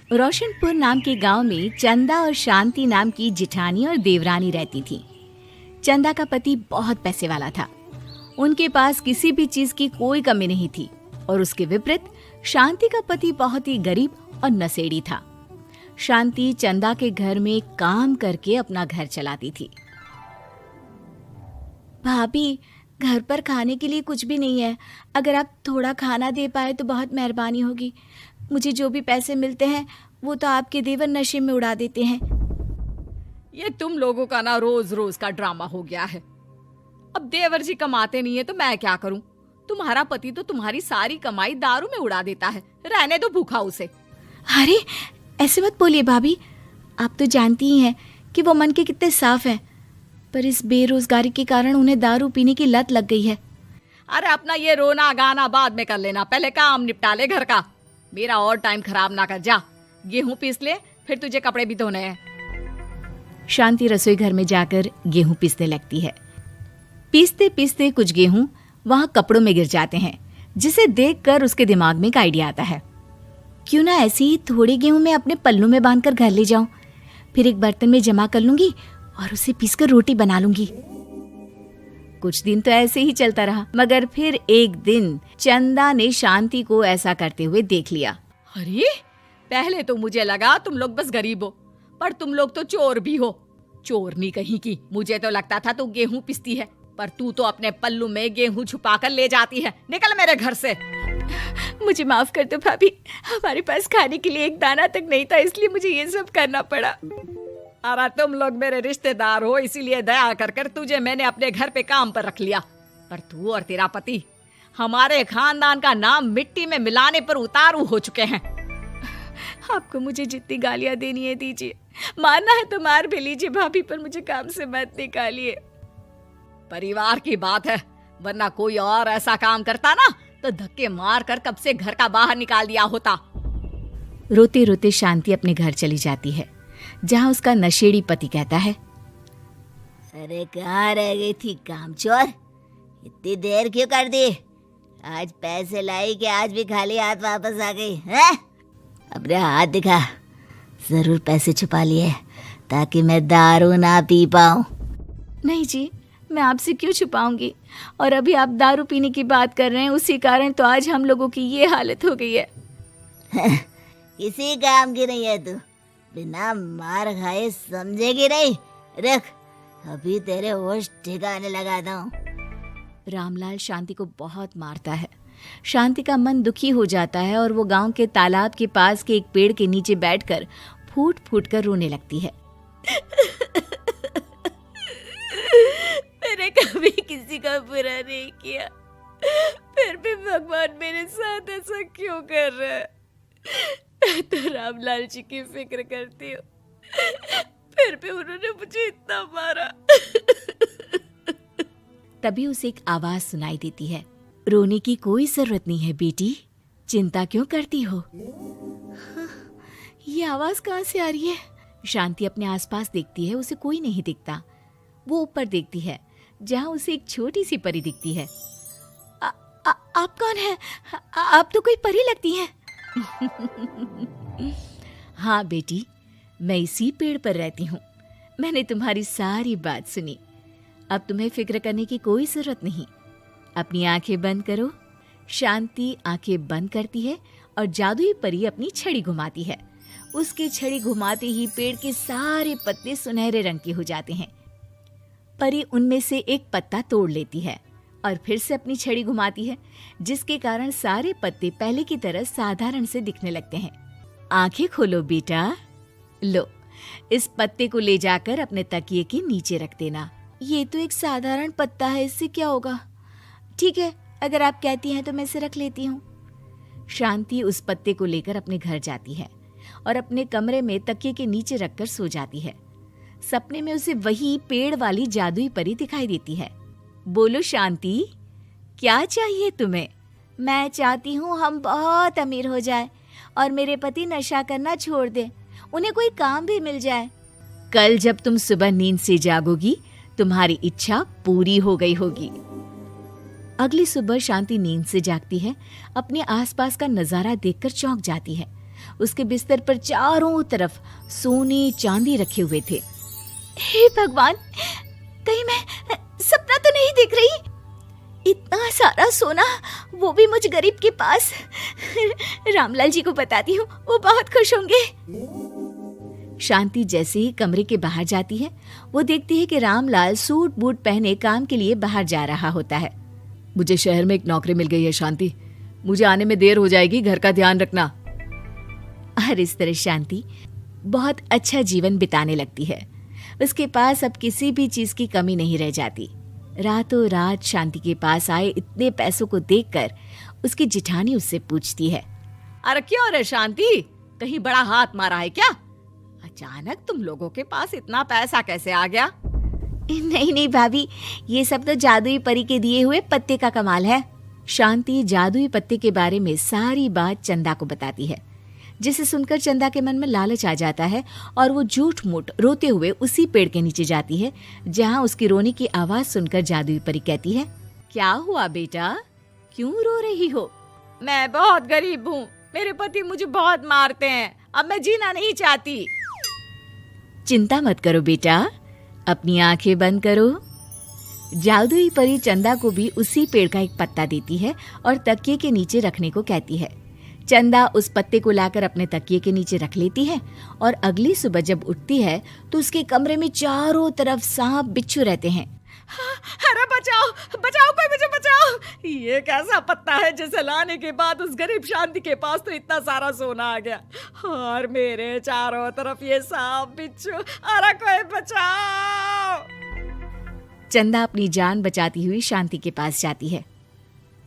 रोशनपुर नाम के गांव में चंदा और शांति नाम की जिठानी और देवरानी रहती थी। चंदा का पति बहुत पैसे वाला था। उनके पास किसी भी चीज की कोई कमी नहीं थी और उसके विपरीत शांति का पति बहुत ही गरीब और नशेड़ी था। शांति चंदा के घर में काम करके अपना घर चलाती थी। भाभी, घर पर खाने के लिए कुछ भी नहीं है। अगर आप थोड़ा खाना दे पाए तो बहुत मेहरबानी होगी। मुझे जो भी पैसे मिलते हैं वो तो आपके देवर नशे में उड़ा देते हैं। ये तुम लोगों का ना रोज रोज का ड्रामा हो गया है। अब देवर जी कमाते नहीं है तो मैं क्या करूं? तुम्हारा पति तो तुम्हारी सारी कमाई दारू में उड़ा देता है। रहने दो भूखा उसे। अरे ऐसे मत बोलिए भाभी, आप तो जानती ही हैं कि वो मन के कितने साफ हैं, पर इस बेरोजगारी के कारण उन्हें दारू पीने की लत लग गई है। अरे अपना ये रोना गाना बाद में कर लेना, पहले काम निपटा ले घर का। मेरा और टाइम खराब ना कर। जा गेहूं पीस ले, फिर तुझे कपड़े भी धोने हैं। शांति रसोई घर में जाकर गेहूं पीसने लगती है। पीसते पीसते कुछ गेहूं वहां कपड़ों में गिर जाते हैं, जिसे देखकर उसके दिमाग में एक आइडिया आता है। क्यों ना ऐसे ही थोड़े गेहूं मैं अपने पल्लू में बांधकर घर ले जाऊं, फिर एक बर्तन में जमा कर लूंगी और उसे पीसकर रोटी बना लूंगी। कुछ दिन तो ऐसे ही चलता रहा, मगर फिर एक दिन चंदा ने शांति को ऐसा करते हुए देख लिया। अरे पहले तो मुझे लगा तुम लोग बस गरीब हो, पर तुम लोग तो चोर भी हो। चोरनी कहीं की। मुझे तो लगता था तू गेहूं पिसती है, पर तू तो अपने पल्लू में गेहूं छुपाकर ले जाती है। निकल मेरे घर से। मुझे माफ कर दो भाभी, हमारे पास खाने के लिए एक दाना तक नहीं था, इसलिए मुझे ये सब करना पड़ा। अरे तुम लोग मेरे रिश्तेदार हो, इसीलिए दया कर कर तुझे मैंने अपने घर पे काम पर रख लिया, पर तू और तेरा पति हमारे खानदान का नाम मिट्टी में मिलाने पर उतारू हो चुके हैं। आपको मुझे जितनी गालियां देनी है दीजिए, मारना है तो मार भी लीजिए भाभी, पर मुझे काम से मत निकालिए। परिवार की बात है, वरना कोई और ऐसा काम करता ना तो धक्के मार कर कब से घर का बाहर निकाल दिया होता। रोते रोते शांति अपने घर चली जाती है, जहाँ उसका नशेड़ी पति कहता है, अरे कहाँ रह गई थी कामचोर? इतनी देर क्यों कर दी? आज पैसे लाई कि आज भी खाली हाथ वापस आ गई है? अपने हाथ दिखा। जरूर पैसे छुपा लिए ताकि मैं दारू ना पी पाऊं। नहीं जी, मैं आपसे क्यों छुपाऊंगी, और अभी आप दारू पीने की बात कर रहे हैं, उसी कारण तो आज हम लोगों की ये हालत हो गई है। किसी काम की नहीं है तू, बिना मार खाए समझेगी नहीं। रख, अभी तेरे होश ठिकाने लगाता हूँ। रामलाल शांति को बहुत मारता है। शांति का मन दुखी हो जाता है और वो गांव के तालाब के पास के एक पेड़ के नीचे बैठकर फूट फूट कर रोने लगती है। मैंने कभी किसी का बुरा नहीं किया, फिर भी भगवान मेरे साथ ऐसा क्यों कर रहा है? मैं तो रामलाल जी की फिक्र करती हूँ, फिर भी उन्होंने मुझे इतना मारा। तभी उसे एक आवाज सुनाई देती है, रोने की कोई जरूरत नहीं है बेटी, चिंता क्यों करती हो? ये आवाज कहाँ से आ रही है? शांति अपने आसपास देखती है, उसे कोई नहीं दिखता। वो ऊपर देखती है, जहाँ उसे एक छोटी सी परी दिखती है। आप कौन है? आप तो कोई परी लगती हैं। हाँ बेटी, मैं इसी पेड़ पर रहती हूँ। मैंने तुम्हारी सारी बात सुनी, अब तुम्हें फिक्र करने की कोई जरूरत नहीं। अपनी आंखें बंद करो। शांति आंखें बंद करती है और जादुई परी अपनी छड़ी घुमाती है। उसकी छड़ी घुमाते ही पेड़ के सारे पत्ते सुनहरे रंग के हो जाते हैं। परी उनमें से एक पत्ता तोड़ लेती है और फिर से अपनी छड़ी घुमाती है, जिसके कारण सारे पत्ते पहले की तरह साधारण से दिखने लगते हैं। आंखें खोलो बेटा। लो, इस पत्ते को ले जाकर अपने तकिए के नीचे रख देना। ये तो एक साधारण पत्ता है, इससे क्या होगा? ठीक है, अगर आप कहती हैं तो मैं इसे रख लेती हूँ। शांति उस पत्ते को लेकर अपने घर जाती है और अपने कमरे में तकिए के नीचे रखकर सो जाती है। सपने में उसे वही पेड़ वाली जादुई परी दिखाई देती है। बोलो शांति, क्या चाहिए तुम्हें? मैं चाहती हूँ हम बहुत अमीर हो जाए और मेरे पति नशा करना छोड़ दे, उन्हें कोई काम भी मिल जाए। कल जब तुम सुबह नींद से जागोगी, तुम्हारी इच्छा पूरी हो गई होगी। अगली सुबह शांति नींद से जागती है, अपने आसपास का नजारा देखकर चौंक जाती है। उसके बिस्तर पर चारों तरफ सोने चांदी रखे हुए थे। हे भगवान, कहीं मैं सपना तो नहीं देख रही? इतना सारा सोना, वो भी मुझ गरीब के पास। रामलाल जी को बताती हूँ, वो बहुत खुश होंगे। शांति जैसे ही कमरे के बाहर जाती है, वो देखती है कि रामलाल सूट बूट पहने काम के लिए बाहर जा रहा होता है। मुझे शहर में एक नौकरी मिल गई है शांति, मुझे आने में देर हो जाएगी, घर का ध्यान रखना। और इस तरह शांति बहुत अच्छा जीवन बिताने लगती है। उसके पास अब किसी भी चीज की कमी नहीं रह जाती। रातों रात शांति के पास आए इतने पैसों को देखकर उसकी जिठानी उससे पूछती है, अरे क्यों रे शांति, कहीं बड़ा हाथ मारा है क्या? अचानक तुम लोगों के पास इतना पैसा कैसे आ गया? नहीं नहीं भाभी, ये सब तो जादुई परी के दिए हुए पत्ते का कमाल है। शांति जादुई पत्ते के बारे में सारी बात चंदा को बताती है, जिसे सुनकर चंदा के मन में लालच आ जाता है और वो झूठ मूठ रोते हुए उसी पेड़ के नीचे जाती है जहाँ उसकी रोने की आवाज सुनकर जादुई परी कहती है, क्या हुआ बेटा, क्यों रो रही हो? मैं बहुत गरीब हूँ, मेरे पति मुझे बहुत मारते हैं, अब मैं जीना नहीं चाहती। चिंता मत करो बेटा, अपनी आंखें बंद करो। जादुई परी चंदा को भी उसी पेड़ का एक पत्ता देती है और तकिए के नीचे रखने को कहती है। चंदा उस पत्ते को लाकर अपने तकिए के नीचे रख लेती है और अगली सुबह जब उठती है तो उसके कमरे में चारों तरफ सांप बिच्छू रहते हैं। अरे बचाओ बचाओ, कोई मुझे बचाओ, ये कैसा पत्ता है जिसे लाने के बाद उस गरीब शांति के पास तो इतना सारा सोना आ गया, और मेरे चारों तरफ ये सांप बिच्छू, अरे कोई बचाओ। चंदा अपनी जान बचाती हुई शांति के पास जाती है।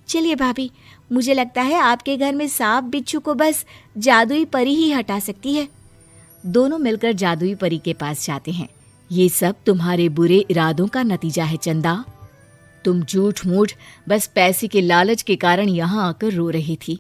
चलिए भाभी, मुझे लगता है आपके घर में सांप बिच्छू को बस जादुई परी ही हटा सकती है। दोनों मिलकर जादुई परी के पास जाते हैं। ये सब तुम्हारे बुरे इरादों का नतीजा है चंदा। तुम झूठ मूठ बस पैसे के लालच के कारण यहाँ आकर रो रही थी।